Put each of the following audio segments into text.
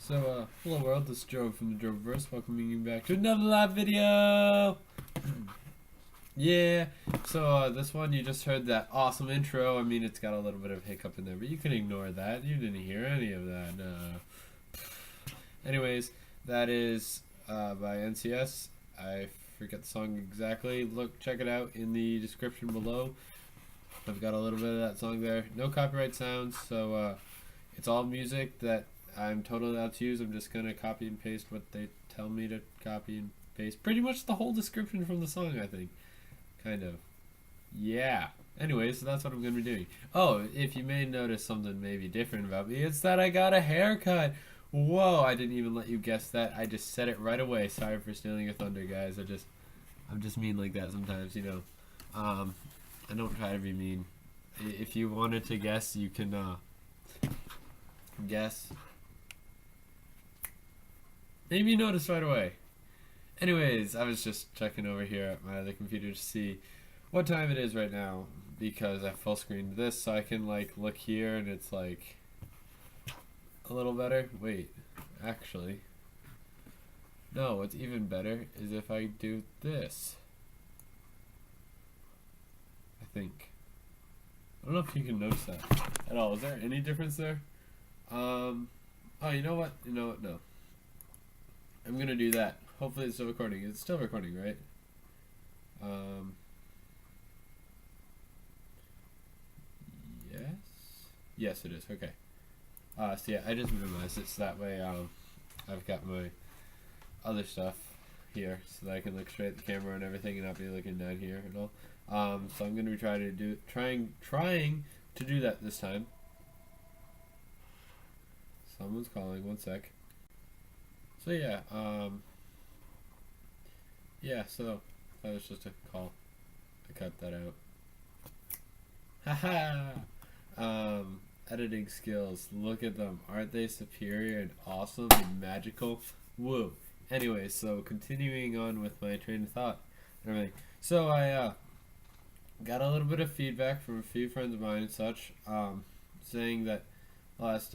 Hello world, this is Jobe from the Jobeverse, welcoming you back to another live video! Yeah, this one you just heard that awesome intro. I mean, it's got a little bit of hiccup in there, but you can ignore that. You didn't hear any of that, no. Anyways, that is by NCS. I forget the song exactly. Check it out in the description below. I've got a little bit of that song there. No copyright sounds, so it's all music that I'm totally allowed to use. I'm just gonna copy and paste what they tell me to copy and paste. Pretty much the whole description from the song, I think. Kind of. Yeah. Anyways, so that's what I'm gonna be doing. Oh, if you may notice something maybe different about me, it's that I got a haircut. Whoa, I didn't even let you guess that. I just said it right away. Sorry for stealing your thunder, guys. I'm just mean like that sometimes, you know. I don't try to be mean. If you wanted to guess, you can guess. Maybe you noticed right away. Anyways, I was just checking over here at my other computer to see what time it is right now, because I full screened this so I can like look here and it's like a little better. Wait, actually, no, what's even better is if I do this. I think. I don't know if you can notice that at all. Is there any difference there? Oh, you know what? No. I'm gonna do that. Hopefully it's still recording. It's still recording, right? Yes. Yes, it is. Okay. So yeah, I just minimized it so that way I've got my other stuff here so that I can look straight at the camera and everything and not be looking down here and all. So I'm gonna be trying to do that this time. Someone's calling. One sec. So yeah, so that was just a call. I cut that out. Haha! Editing skills. Look at them. Aren't they superior and awesome and magical? Woo! Anyway, so continuing on with my train of thought and everything. So I got a little bit of feedback from a few friends of mine and such, saying that last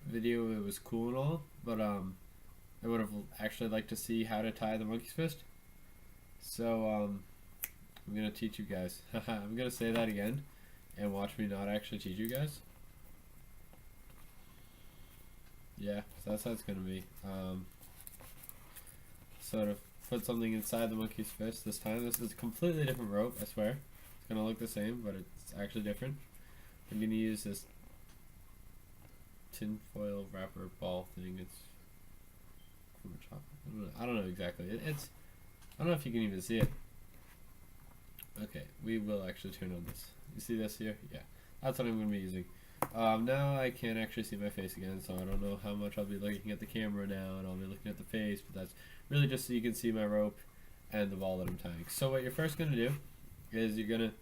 video it was cool and all, but I would have actually liked to see how to tie the monkey's fist. So, I'm going to teach you guys. I'm going to say that again and watch me not actually teach you guys. Yeah, so that's how it's going to be. So to put something inside the monkey's fist this time, this is a completely different rope, I swear. It's going to look the same, but it's actually different. I'm going to use this tinfoil wrapper ball thing. It's I don't know exactly. I don't know if you can even see it. Okay, we will actually turn on this. You see this here? Yeah, that's what I'm going to be using. Now I can't actually see my face again, so I don't know how much I'll be looking at the camera now, and I'll be looking at the face, but that's really just so you can see my rope and the ball that I'm tying. So what you're first going to do is you're going to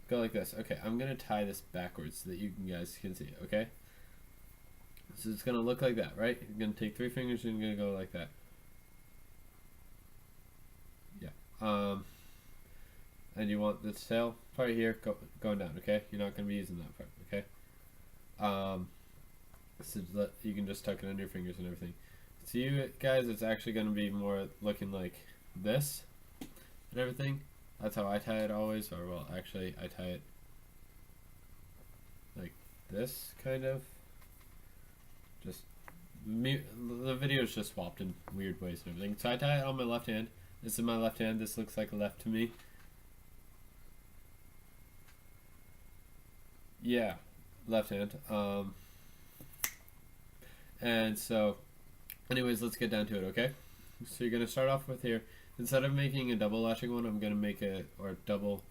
go like this. Okay, I'm going to tie this backwards so that you guys can see it, okay? So it's going to look like that, right? You're going to take 3 fingers and you're going to go like that. Yeah. And you want this tail part here going down, okay? You're not going to be using that part, okay? So that you can just tuck it under your fingers and everything. So you guys, it's actually going to be more looking like this and everything. That's how I tie it always, or well, actually I tie it like this, kind of. Just the video is just swapped in weird ways and everything. So I tie it on my left hand. This is my left hand. This looks like a left to me. Yeah, left hand. And so, anyways, let's get down to it, okay? So you're gonna start off with here. Instead of making a double latching one, I'm gonna make or double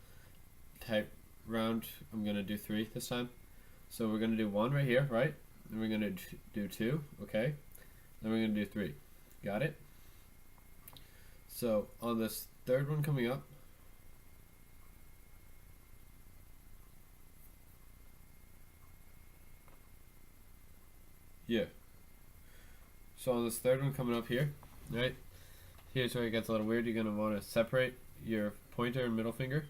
type round. I'm gonna do 3 this time. So we're gonna do 1 right here, right? Then we're going to do 2, okay? Then we're going to do 3. Got it? So on this third one coming up, yeah. So on this third one coming up here, right? Here's where it gets a little weird. You're going to want to separate your pointer and middle finger.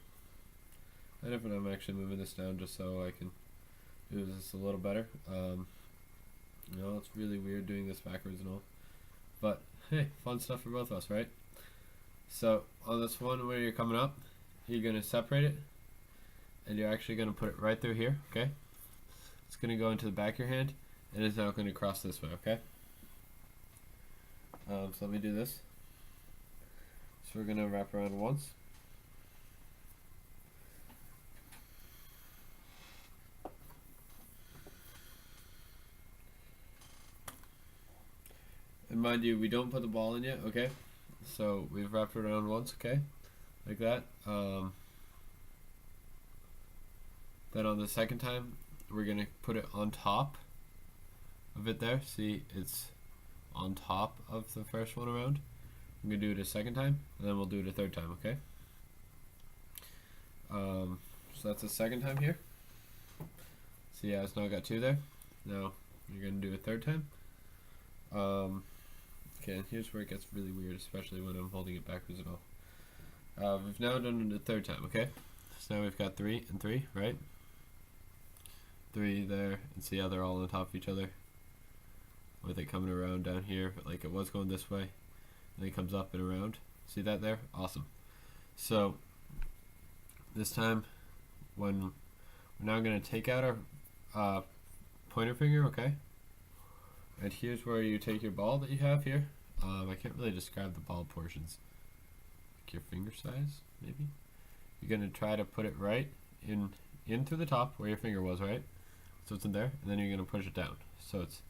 I don't know if I'm actually moving this down just so I can do this a little better. You know, it's really weird doing this backwards and all. But hey, fun stuff for both of us, right? So on this one where you're coming up, you're going to separate it, and you're actually going to put it right through here, okay? It's going to go into the back of your hand, and it's now going to cross this way, okay? So let me do this. So we're going to wrap around once. And mind you, we don't put the ball in yet, okay? So we've wrapped it around once, okay? Like that. Then on the second time, we're going to put it on top of it there. See, it's on top of the first one around. I'm going to do it a second time, and then we'll do it a third time, okay? So that's the second time here. See, yeah, it's now got two there. Now you're going to do a third time. Okay, and here's where it gets really weird, especially when I'm holding it backwards at all. We've now done it a third time, okay? So now we've got 3 and 3, right? 3 there, and see how they're all on top of each other? With it coming around down here, but like it was going this way, and then it comes up and around. See that there? Awesome. So, this time, when we're now going to take out our pointer finger, okay? And here's where you take your ball that you have here. I can't really describe the ball portions. Like your finger size, maybe? You're going to try to put it right in through the top where your finger was, right? So it's in there, and then you're going to push it down. So it's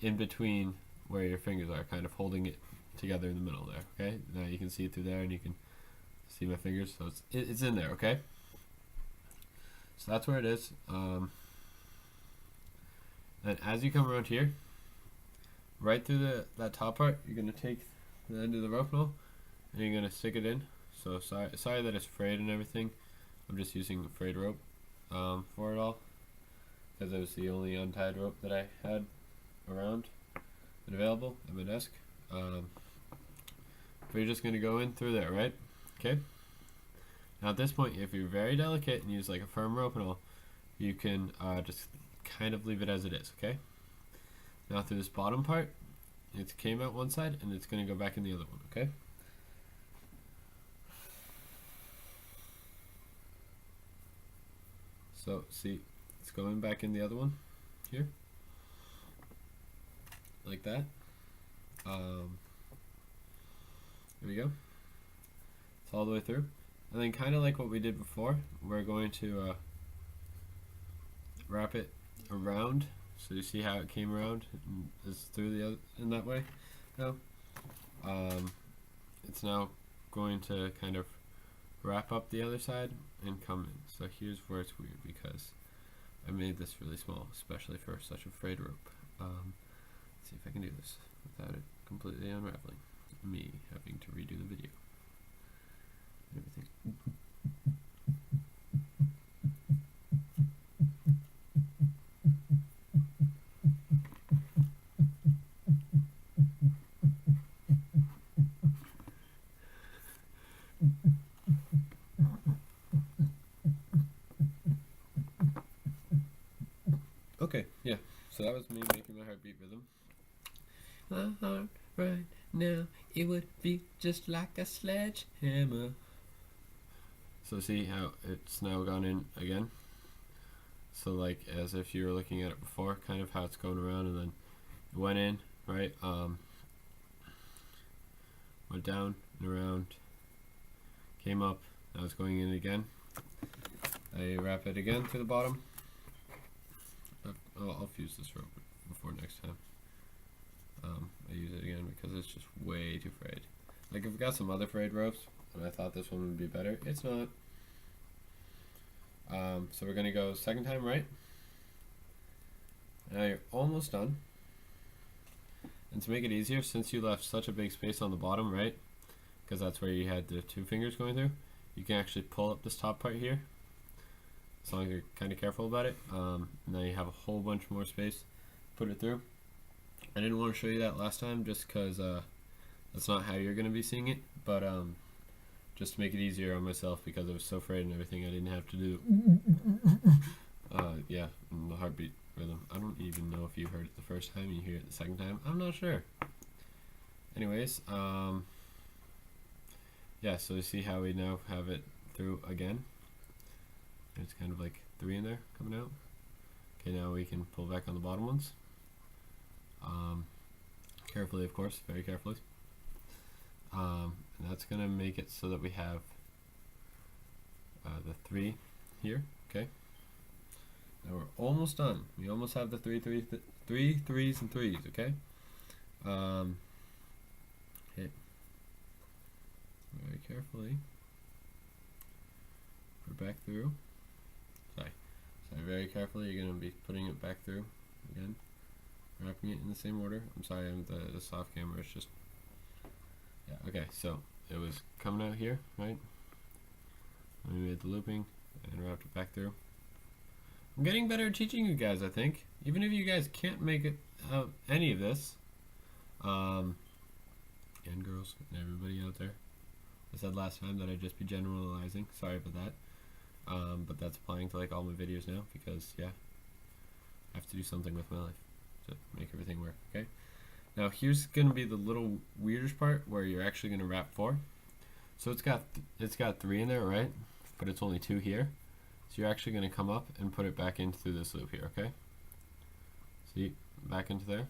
in between where your fingers are, kind of holding it together in the middle there, okay? Now you can see it through there, and you can see my fingers, so it's in there, okay? So that's where it is. And as you come around here, right through that top part, you're going to take the end of the rope now, and you're going to stick it in. So sorry that it's frayed and everything. I'm just using the frayed rope for it all, because it was the only untied rope that I had around and available at my desk. But you're just going to go in through there, right? Okay. Now at this point, if you're very delicate and use like a firm rope and all, you can just kind of leave it as it is, okay? Now through this bottom part, it came out one side and it's going to go back in the other one, okay? So see, it's going back in the other one here, like that. There we go. It's all the way through. And then kind of like what we did before, we're going to wrap it around. So you see how it came around and is through the other in that way now. It's now going to kind of wrap up the other side and come in. So here's where it's weird, because I made this really small, especially for such a frayed rope. Let's see if I can do this without it completely unraveling. Me having to redo the video and everything. Okay, yeah, so that was me making my heartbeat rhythm. My heart right now, it would be just like a sledgehammer. So see how it's now gone in again? So like as if you were looking at it before, kind of how it's going around, and then it went in, right? Went down and around, came up, now it's going in again. I wrap it again to the bottom. I'll fuse this rope before next time. I use it again because it's just way too frayed. Like I've got some other frayed ropes, and I thought this one would be better. It's not. So we're gonna go second time, right? Now you're almost done. And to make it easier, since you left such a big space on the bottom, right? Because that's where you had the two fingers going through. You can actually pull up this top part here, as long as you're kind of careful about it. Now you have a whole bunch more space. Put it through. I didn't want to show you that last time just because that's not how you're going to be seeing it, but just to make it easier on myself because I was so afraid and everything, I didn't have to do yeah, and the heartbeat. rhythm. I don't even know if you heard it the first time and you hear it the second time. I'm not sure. Anyways, yeah, so you see how we now have it through again. It's kind of like 3 in there coming out. Okay, now we can pull back on the bottom ones. Carefully, of course, very carefully. And that's going to make it so that we have the 3 here, okay? Now we're almost done. We almost have the three threes and threes, okay? Okay. Very carefully. Put it back through. Sorry, very carefully. You're going to be putting it back through again. Wrapping it in the same order. I'm sorry, the soft camera is just... Yeah, okay, so it was coming out here, right? We made the looping and wrapped it back through. I'm getting better at teaching you guys, I think. Even if you guys can't make it out any of this. And girls, and everybody out there. I said last time that I'd just be generalizing. Sorry about that. But that's applying to like all my videos now because, yeah, I have to do something with my life to make everything work, okay? Now here's going to be the little weirdish part where you're actually going to wrap 4. So it's got 3 in there, right? But it's only 2 here. So you're actually going to come up and put it back into through this loop here, okay? See, back into there.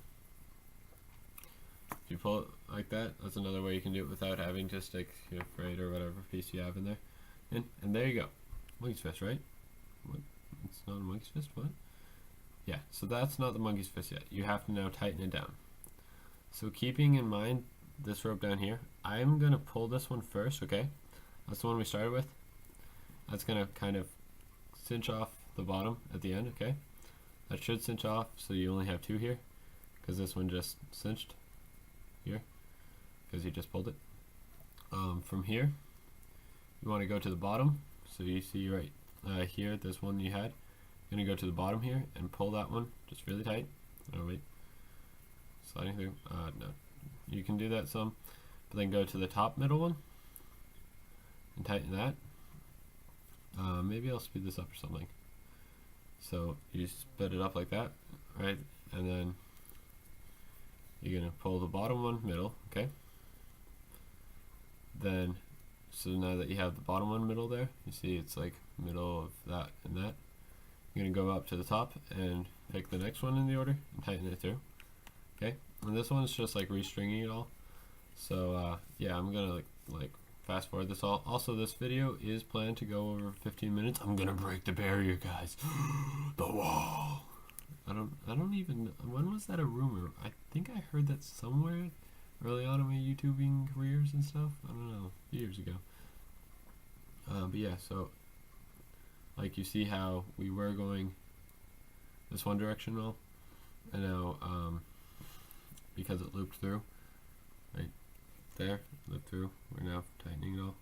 If you pull it like that, that's another way you can do it without having to stick your freight or whatever piece you have in there. And there you go. Monkey's fist, right? What? It's not a monkey's fist? What? Yeah, so that's not the monkey's fist yet. You have to now tighten it down. So keeping in mind this rope down here, I'm going to pull this one first, okay? That's the one we started with. That's going to kind of cinch off the bottom at the end, okay? That should cinch off so you only have 2 here because this one just cinched here because you just pulled it. From here, you want to go to the bottom. So you see right here, this one you had. You're going to go to the bottom here and pull that one just really tight. Oh wait, sliding through. No, you can do that some, but then go to the top middle one and tighten that. Maybe I'll speed this up or something. So you split it up like that, right? And then you're gonna pull the bottom one middle, okay? Then, so now that you have the bottom one middle there, you see it's like middle of that and that. You're gonna go up to the top and pick the next one in the order and tighten it through, okay? And this one's just like restringing it all. So yeah, I'm gonna like fast forward this all. Also, this video is planned to go over 15 minutes. I'm gonna break the barrier, guys. The wall. I don't even. When was that a rumor? I think I heard that somewhere early on in my YouTubing careers and stuff. I don't know, a few years ago. But yeah, so like you see how we were going this one direction well, and now because it looped through right there, looped through, we're now tightening it all.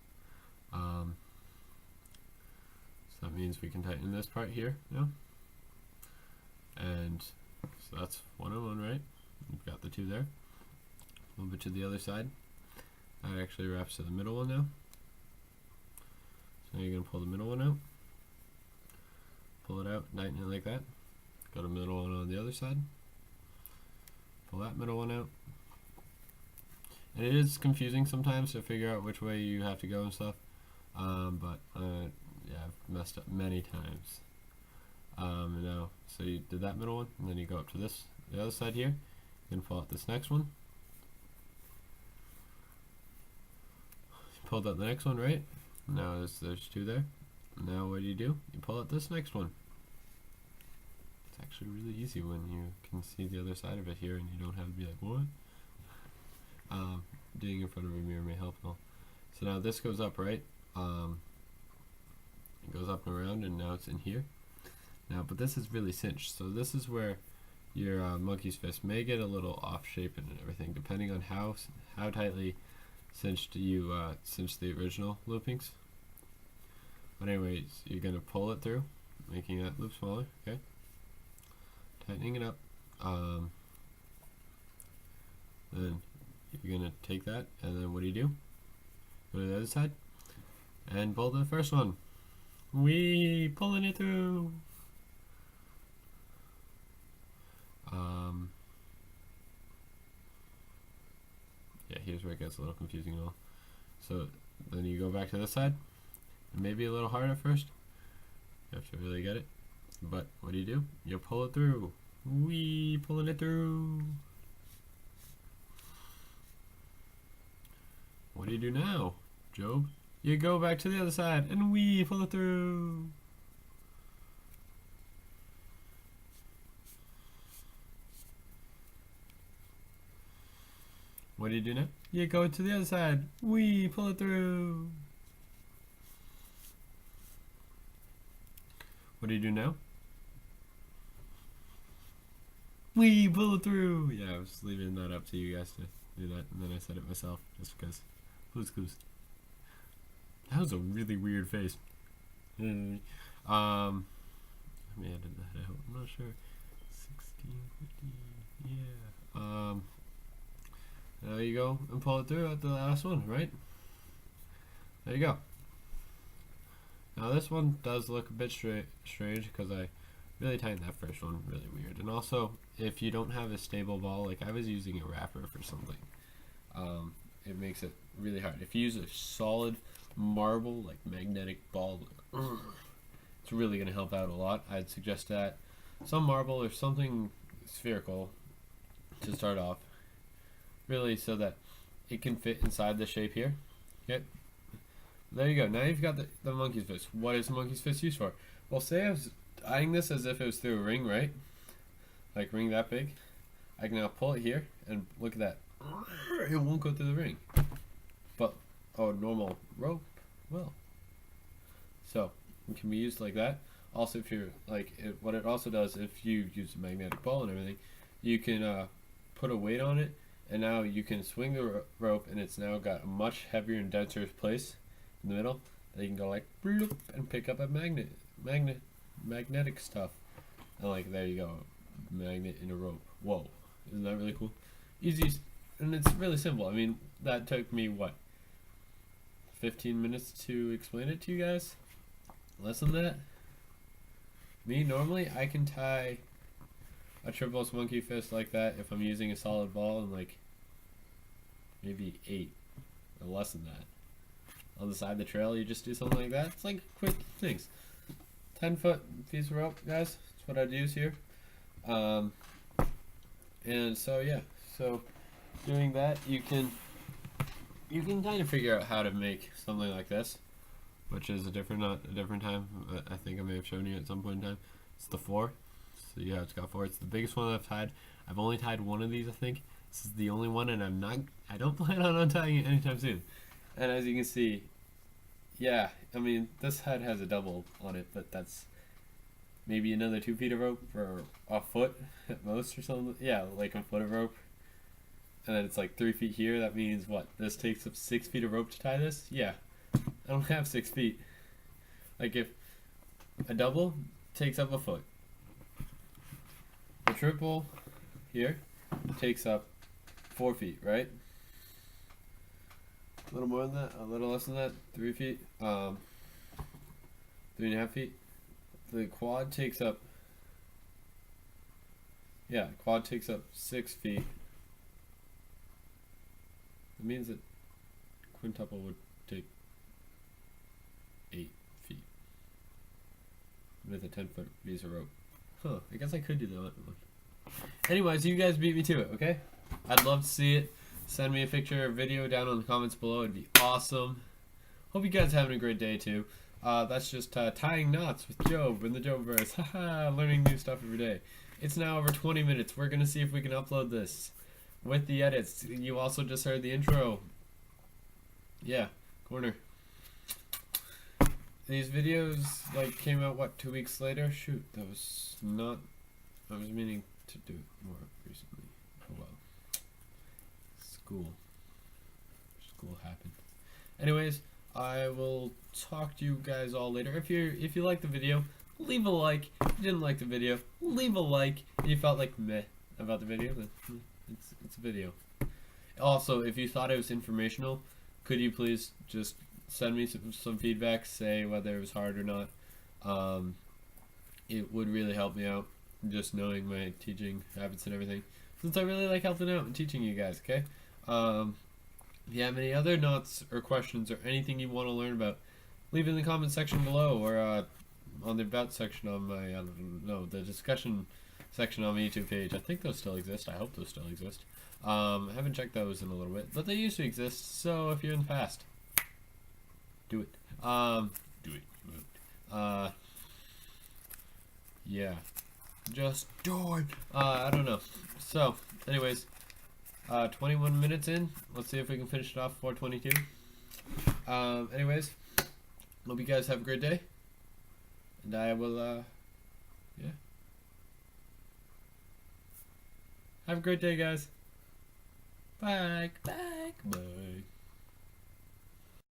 So that means we can tighten this part here now, and so that's 1 on 1, right? We've got the 2 there. Move it to the other side. That actually wraps to the middle one now. So now you're going to pull the middle one out. Pull it out, tighten it like that. Go to middle one on the other side. Pull that middle one out. And it is confusing sometimes to figure out which way you have to go and stuff. But yeah, I've messed up many times. And now, so you did that middle one, and then you go up to this, the other side here. You can pull out this next one. Pulled out the next one, right? Now there's 2 there. Now what do? You pull out this next one. It's actually really easy when you can see the other side of it here and you don't have to be like, what? Doing in front of a mirror may help and all. So now this goes up, right? It goes up and around, and now it's in here. Now, but this is really cinched, so this is where your monkey's fist may get a little off shape and everything, depending on how tightly cinched you cinched the original loopings. But anyways, you're gonna pull it through, making that loop smaller, okay? Tightening it up. Then you're gonna take that, and then what do? Go to the other side, and pull the first one. Pulling it through. Yeah, here's where it gets a little confusing and all. So then you go back to this side. It may be a little hard at first. You have to really get it. But what do? You pull it through. Wee, pulling it through. What do you do now, Jobe? You go back to the other side and wee, pull it through. What do you do now? You go to the other side. Wee, pull it through. What do you do now? Wee, pull it through. Yeah, I was leaving that up to you guys to do that, and then I said it myself just because. Blue's Clues. That was a really weird face. Let me edit that out. I'm not sure. 1650. Yeah. There you go, and pull it through at the last one, right? There you go. Now this one does look a bit strange because I really tightened that first one really weird. And also, if you don't have a stable ball, like I was using a wrapper for something, it makes it really hard. If you use a solid marble, like magnetic ball, it's really going to help out a lot. I'd suggest that some marble or something spherical to start off, really, so that it can fit inside the shape here. Okay, there you go. Now you've got the monkey's fist. What is the monkey's fist used for? Well, say I was eyeing this as if it was through a ring, right? Like ring that big. I can now pull it here and look at that. It won't go through the ring. But a normal rope will. So it can be used like that. Also, if you're like what it also does, if you use a magnetic ball and everything, you can put a weight on it, and now you can swing the rope, and it's now got a much heavier and denser place in the middle. And you can go like bloop, and pick up a magnetic stuff, and like there you go, magnet in a rope. Whoa, isn't that really cool? Easy, and it's really simple. I mean, that took me what, 15 minutes to explain it to you guys? Less than that. Me, normally I can tie a triples monkey fist like that if I'm using a solid ball in like maybe 8 or less than that. On the side of the trail, you just do something like that. It's like quick things. 10-foot piece of rope, guys. That's what I'd use here. And so yeah, so doing that, you can kind of figure out how to make something like this, which is a different time. I think I may have shown you at some point in time. It's the 4. So yeah, it's got 4. It's the biggest one I've tied. I've only tied one of these, I think. This is the only one, and I don't plan on untying it anytime soon. And as you can see, yeah, I mean, this head has a double on it, but that's maybe another 2 feet of rope for a foot at most or something. Yeah, like a foot of rope. And then it's like 3 feet here. That means what? This takes up 6 feet of rope to tie this? Yeah. I don't have 6 feet. Like if a double takes up a foot. The triple here takes up 4 feet, right? A little more than that, a little less than that, 3 feet, 3.5 feet. The quad takes up, yeah, quad takes up 6 feet. It means that quintuple would take 8 feet with a 10-foot piece of rope. Huh, I guess I could do that one. Anyways, you guys beat me to it, okay? I'd love to see it. Send me a picture or video down in the comments below. It'd be awesome. Hope you guys are having a great day, too. That's just tying knots with Jobe in the Jobeverse. Haha, learning new stuff every day. It's now over 20 minutes. We're going to see if we can upload this with the edits. You also just heard the intro. Yeah, corner. These videos like came out, what, 2 weeks later? Shoot, that was not... I was meaning to do it more recently. Oh well. School happened. Anyways, I will talk to you guys all later. If you liked the video, leave a like. If you didn't like the video, leave a like. If you felt like meh about the video, then it's a video. Also, if you thought it was informational, could you please just send me some feedback, say whether it was hard or not. It would really help me out. just knowing my teaching habits and everything, since I really like helping out and teaching you guys. Okay. If you have any other notes or questions or anything you want to learn about, leave it in the comment section below, or on the about section on my the discussion section on my YouTube page. I think those still exist. I hope those still exist. I haven't checked those in a little bit, but they used to exist. So if you're in the past, do it. Do it. Yeah, just do it. I don't know. So, anyways, 21 minutes in. Let's see if we can finish it off 4:22. Anyways, hope you guys have a great day, and I will. Yeah. Have a great day, guys. Bye. Bye.